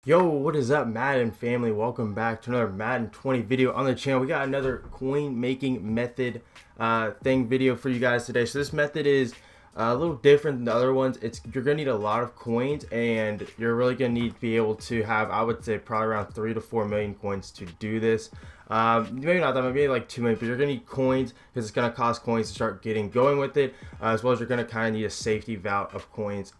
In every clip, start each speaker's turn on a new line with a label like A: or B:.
A: Yo, what is up, Madden family? Welcome back to another Madden 20 video on the channel. We got another coin making method video for you guys today. So this method is a little different than the other ones. You're gonna need a lot of coins, and you're really gonna need to be able to have, I would say, probably around 3 to 4 million coins to do this. Maybe not that, maybe like 2 million, but you're gonna need coins because it's gonna cost coins to start getting going with it, as well as you're gonna kind of need a safety valve of coins.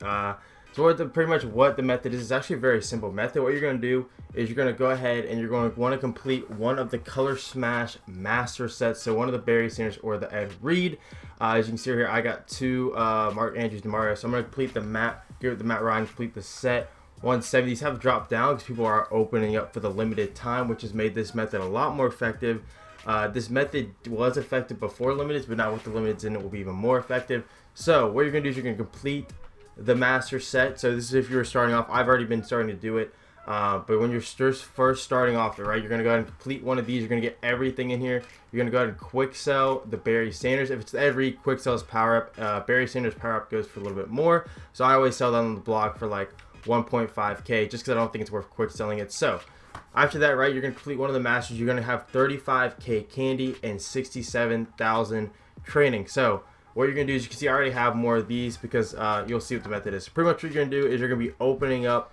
A: So pretty much what the method is actually a very simple method. What you're going to do is you're going to go ahead and you're going to want to complete one of the Color Smash master sets. So one of the Barry Sanders or the Ed Reed. As you can see here, I got two Mark Andrews DeMario. So I'm going to complete the give it the Matt Ryan, complete the set. 170. These have dropped down because people are opening up for the limited time, which has made this method a lot more effective. This method was effective before limiteds, but now with the limiteds in, it will be even more effective. So what you're going to do is you're going to complete the master set. So this is if you were starting off. I've already been starting to do it, but when you're first starting off, right, you're gonna go ahead and complete one of these. You're gonna get everything in here. You're gonna go ahead and quick sell the Barry Sanders. If it's every quick sells power up, Barry Sanders power up goes for a little bit more, so I always sell that on the block for like 1.5k, just because I don't think it's worth quick selling it. So after that, right, you're gonna complete one of the masters. You're gonna have 35k candy and 67,000 training. So what you're going to do is, you can see I already have more of these because you'll see what the method is. Pretty much what you're going to do is you're going to be opening up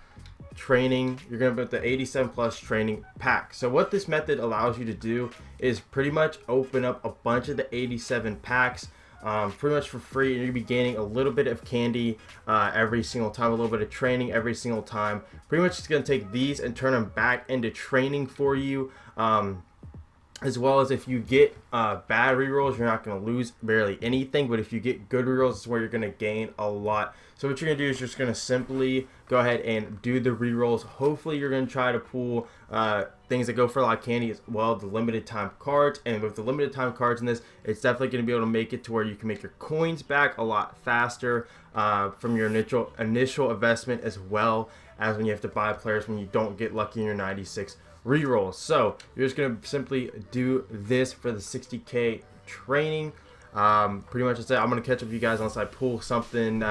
A: training. You're going to put the 87 plus training pack. So what this method allows you to do is pretty much open up a bunch of the 87 packs pretty much for free. And you're going to be gaining a little bit of candy every single time, a little bit of training every single time. Pretty much it's going to take these and turn them back into training for you. As well as if you get bad rerolls, you're not going to lose barely anything. But if you get good rerolls, it's where you're going to gain a lot. So what you're going to do is just going to simply go ahead and do the rerolls. Hopefully you're going to try to pull things that go for a lot of candy, as well, the limited time cards. And with the limited time cards in this, it's definitely going to be able to make it to where you can make your coins back a lot faster from your initial investment, as well as when you have to buy players when you don't get lucky in your 96 rerolls. So you're just gonna simply do this for the 60k training. Pretty much that's it. I'm gonna catch up with you guys unless I pull something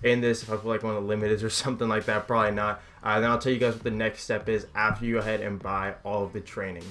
A: in this. If I pull like one of the limiteds or something like that, probably not. Then I'll tell you guys what the next step is after you go ahead and buy all of the training.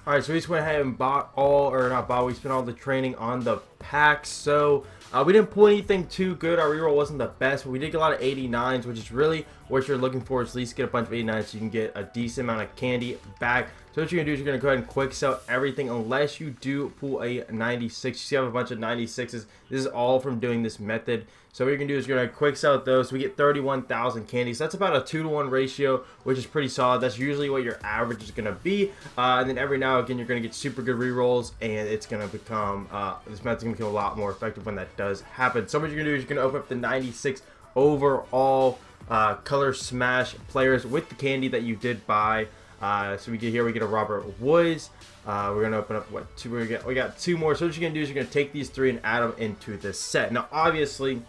A: Alright, so we just went ahead and bought we spent all the training on the packs. So we didn't pull anything too good. Our reroll wasn't the best, but we did get a lot of 89s, which is really what you're looking for, is at least get a bunch of 89s so you can get a decent amount of candy back. So what you're going to do is you're going to go ahead and quick sell everything unless you do pull a 96. You see I have a bunch of 96s. This is all from doing this method. So what you're going to do is you're going to quick sell those. So we get 31,000 candy. So that's about a 2-to-1 ratio, which is pretty solid. That's usually what your average is going to be. And then every now and again, you're going to get super good rerolls, and it's going to become, this method's going to become a lot more effective when that does happen. So what you're going to do is you're going to open up the 96 overall Color Smash players with the candy that you did buy. So we get a Robert Woods. We're gonna open up what two we got two more. So what you're gonna do is you're gonna take these three and add them into this set. Now obviously,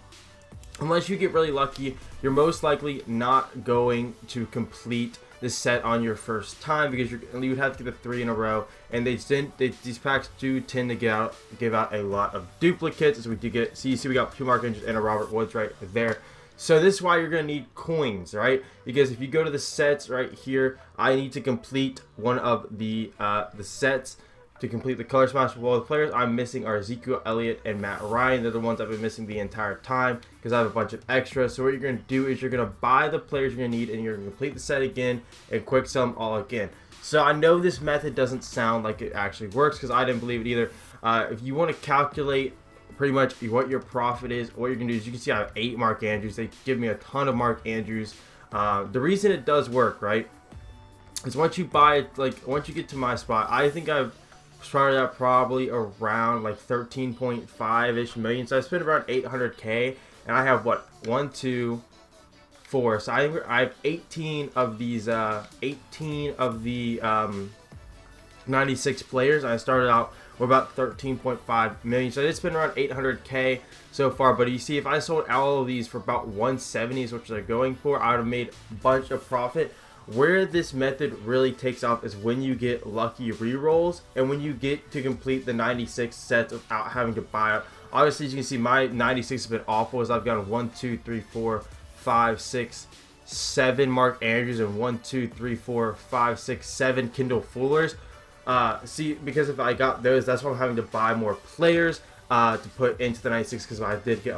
A: unless you get really lucky, you're most likely not going to complete the set on your first time, because you would have to get the 3 in a row, and these packs do tend to give out a lot of duplicates. As we do get, so you see we got 2 Mark Andrews and a Robert Woods right there. So this is why you're going to need coins, right? Because if you go to the sets right here, I need to complete one of the sets to complete the Color Smash. Well, the players I'm missing are Ezekiel Elliott and Matt Ryan. They're the ones I've been missing the entire time because I have a bunch of extras. So what you're going to do is you're going to buy the players you're going to need, and you're going to complete the set again and quick sell them all again. So I know this method doesn't sound like it actually works, because I didn't believe it either. If you want to calculate pretty much what your profit is, what you're gonna do is, you can see I have 8 Mark Andrews. They give me a ton of Mark Andrews. The reason it does work, right, is once you buy it, like once you get to my spot, I think I've started out probably around like 13.5-ish million. So I spent around 800k, and I have what, 1, 2, 4. So I have 18 of these 18 of the 96 players. I started out with about 13.5 million. So I did spend around 800k so far. But you see, if I sold all of these for about 170, is what they're going for, I would have made a bunch of profit. Where this method really takes off is when you get lucky rerolls, and when you get to complete the 96 sets without having to buy it. Obviously, as you can see, my 96 has been awful, as I've gotten 1, 2, 3, 4, 5, 6, 7 Mark Andrews and 1, 2, 3, 4, 5, 6, 7 Kendall Fullers. See, because if I got those, that's why I'm having to buy more players to put into the 96, because I did get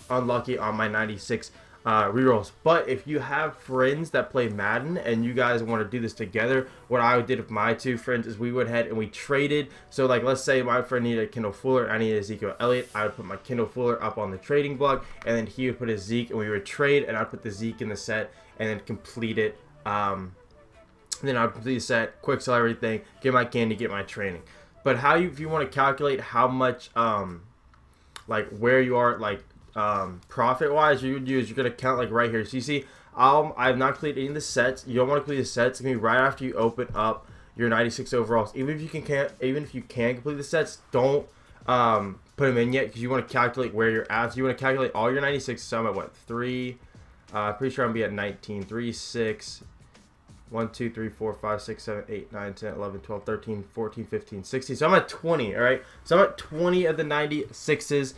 A: unlucky on my 96 rerolls. But if you have friends that play Madden and you guys want to do this together, what I did with my 2 friends is we went ahead and we traded. So like, let's say my friend needed a Kendall Fuller, I needed Ezekiel Elliott. I would put my Kendall Fuller up on the trading block, and then he would put his Zeke, and we would trade, and I'd put the Zeke in the set and then complete it. Then I'd complete the set, quick sell everything, get my candy, get my training. But if you want to calculate how much like where you are, like profit wise, you're gonna count like right here. So you see, I've not completed any of the sets. You don't want to complete the sets. It's gonna be right after you open up your 96 overalls. Even if you can complete the sets, don't put them in yet, because you want to calculate where you're at. So you want to calculate all your 96. So I'm at what, 3? Pretty sure I'm gonna be at 19. 3, 6, 1, 2, 3, 4, 5, 6, 7, 8, 9, 10, 11, 12, 13, 14, 15, 16. So I'm at 20, all right? So I'm at 20 of the 96s.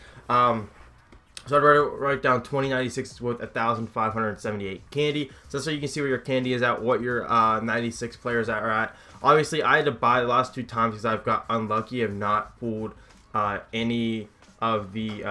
A: So I'd write down 20 96s with 1,578 candy. So that's so you can see where your candy is at, what your 96 players are at. Obviously, I had to buy the last 2 times because I've got unlucky. I've not pulled any of the...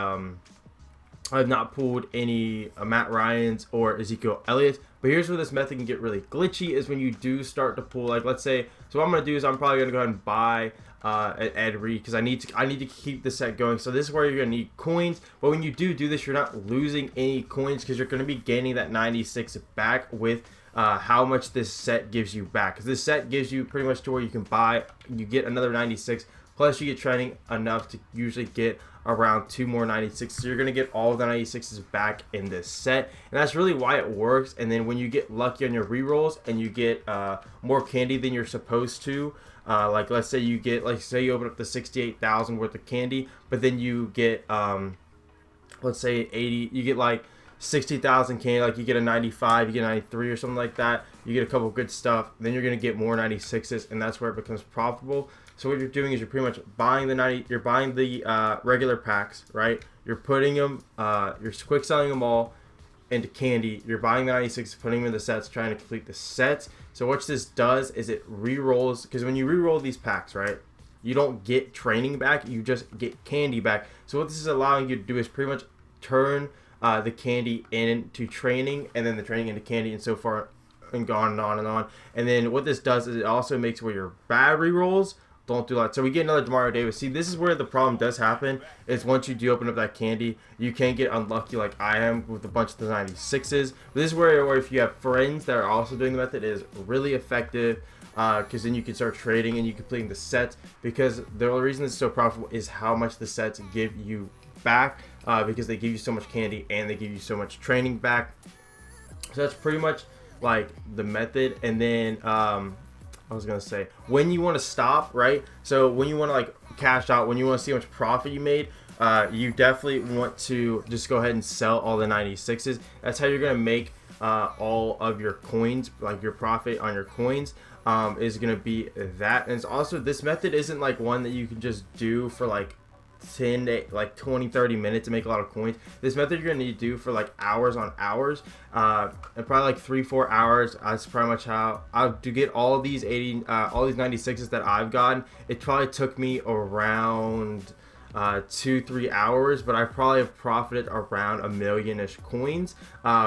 A: I have not pulled any Matt Ryan's or Ezekiel Elliott. But here's where this method can get really glitchy, is when you do start to pull, like, let's say, so what I'm going to do is I'm probably going to go ahead and buy an Ed Reed, because I need to keep the set going. So this is where you're going to need coins. But when you do this, you're not losing any coins, because you're going to be gaining that 96 back with how much this set gives you back. Because this set gives you pretty much to where you can buy, you get another 96, plus you get training enough to usually get around 2 more 96. So you're going to get all of the 96s back in this set, and that's really why it works. And then when you get lucky on your rerolls and you get more candy than you're supposed to, like let's say you get, like say you open up the 68,000 worth of candy, but then you get let's say 80, you get like 60,000 candy, like you get a 95, you get a 93 or something like that, you get a couple good stuff, then you're going to get more 96s, and that's where it becomes profitable. So what you're doing is you're pretty much buying you're buying the regular packs, right? You're putting them, you're quick selling them all into candy. You're buying the 96, putting them in the sets, trying to complete the sets. So what this does is it re-rolls, because when you re-roll these packs, right, you don't get training back, you just get candy back. So what this is allowing you to do is pretty much turn the candy into training, and then the training into candy, and so far and on and on and on. And then what this does is it also makes where your bad re-rolls don't do that. So we get another Demario Davis. See, this is where the problem does happen, is once you do open up that candy, you can get unlucky like I am with a bunch of the 96s. But this is where if you have friends that are also doing the method, it is really effective, because then you can start trading and you completing the sets, because the only reason it's so profitable is how much the sets give you back, because they give you so much candy and they give you so much training back. So that's pretty much like the method. And then I was gonna say, when you want to stop, right? So when you want to like cash out, when you want to see how much profit you made, you definitely want to just go ahead and sell all the 96s. That's how you're gonna make all of your coins, like your profit on your coins is gonna be that. And it's also, this method isn't like one that you can just do for like 10 to like 20-30 minutes to make a lot of coins. This method you're gonna need to do for like hours on hours, and probably like 3-4 hours. That's pretty much how to get all these 96s that I've gotten. It probably took me around 2-3 hours, but I probably have profited around 1 million-ish coins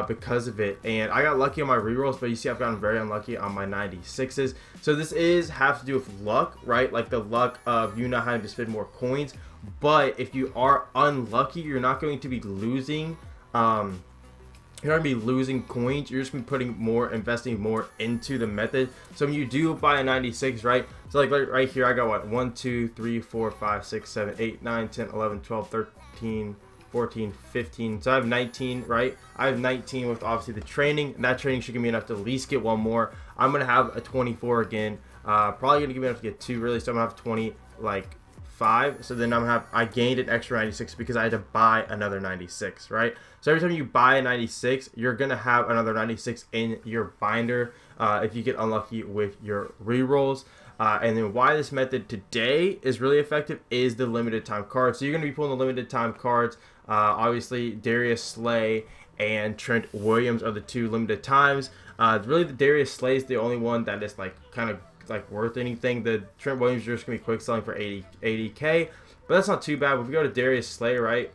A: because of it. And I got lucky on my rerolls, but you see I've gotten very unlucky on my 96s. So this have to do with luck, right? Like the luck of you not having to spend more coins. But if you are unlucky, you're not going to be losing you're going to be losing coins. You're just going to be putting more, investing more into the method. So when you do buy a 96, right? So like right here, I got what? 1, 2, 3, 4, 5, 6, 7, 8, 9, 10, 11, 12, 13, 14, 15. So I have 19, right? I have 19 with obviously the training. And that training should give me enough to at least get one more. I'm going to have a 24 again. Probably going to give me enough to get 2, really. So I'm going to have 20, like 5. So then I gained an extra 96 because I had to buy another 96, right? So every time you buy a 96, you're gonna have another 96 in your binder if you get unlucky with your rerolls. And then why this method today is really effective is the limited time cards. So you're gonna be pulling the limited time cards, obviously Darius Slay and Trent Williams are the 2 limited times. Really, the Darius Slay is the only one that is like kind of like worth anything. The Trent Williams are just gonna be quick selling for 80K, but that's not too bad. But if we go to Darius Slay, right,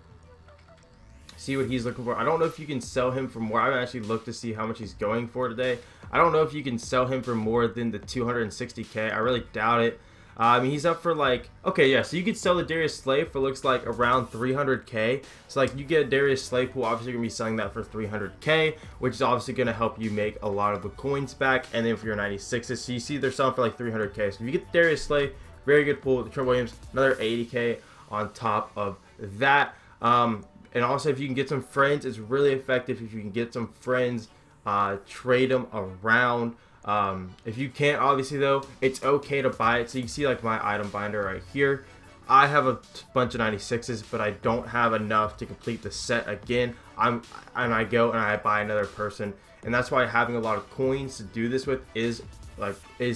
A: see what he's looking for. I don't know if you can sell him for more. I haven't actually looked to see how much he's going for today. I don't know if you can sell him for more than the 260K. I really doubt it. I mean, he's up for like, okay, yeah, so you could sell the Darius Slay for looks like around 300K. So like you get a Darius Slay pool, obviously you're gonna be selling that for 300K, which is obviously gonna help you make a lot of the coins back. And then for your 96s, so you see they're selling for like 300K. So if you get the Darius Slay, very good pool. The Trent Williams, another 80K on top of that. And also, if you can get some friends, it's really effective. If you can get some friends, trade them around. If you can't, obviously though, it's okay to buy it. So you can see like my item binder right here. I have a bunch of 96s, but I don't have enough to complete the set again. I go and I buy another person, and that's why having a lot of coins to do this with is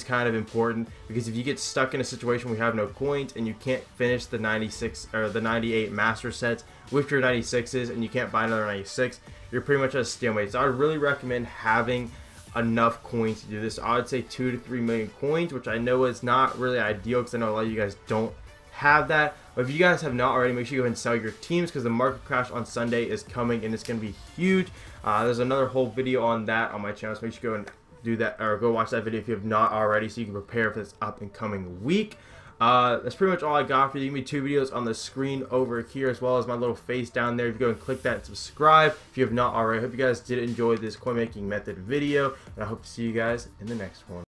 A: kind of important, because if you get stuck in a situation where you have no coins and you can't finish the 96 or the 98 master sets with your 96s and you can't buy another 96, you're pretty much at a stalemate. So I would really recommend having enough coins to do this. I would say 2 to 3 million coins, which I know is not really ideal because I know a lot of you guys don't have that. But if you guys have not already, make sure you go ahead and sell your teams, because the market crash on Sunday is coming and it's going to be huge. There's another whole video on that on my channel, so make sure you go and do that, or go watch that video if you have not already, so you can prepare for this up and coming week. That's pretty much all I got for you. Give me 2 videos on the screen over here, as well as my little face down there. If you go and click that and subscribe if you have not already. I hope you guys did enjoy this coin making method video, and I hope to see you guys in the next one.